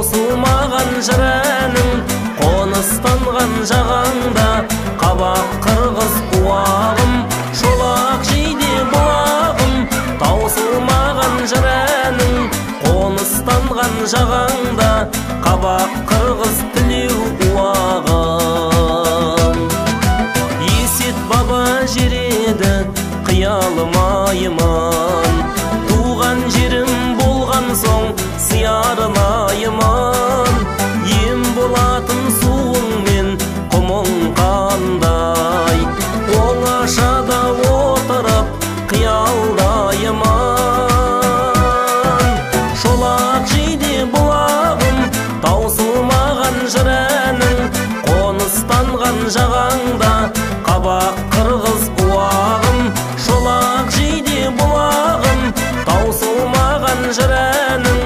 таусылмаған жырәнің, қоныстанған жағаңда қабақ қырғыз уағым, шолақ жейде бұлағым. Таусылмаған жырәнің, қоныстанған жағаңда қабақ қырғыз тілеу уағым. Есет баба жереді қиялым айыман, туған жерім болған соң сиярынайыман. Ем болатын суың мен құмың қандай, оңашада отырып қиялдайыман. Шолақ жейде бұлағым, таусылмаған жырәнің, қоныстанған жағаңда қабақ қырғыз уағым. Шолақ жейде бұлағым, таусылмаған жырәнің,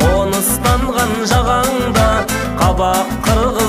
қоныстанған жағаңда қабақ қырғыз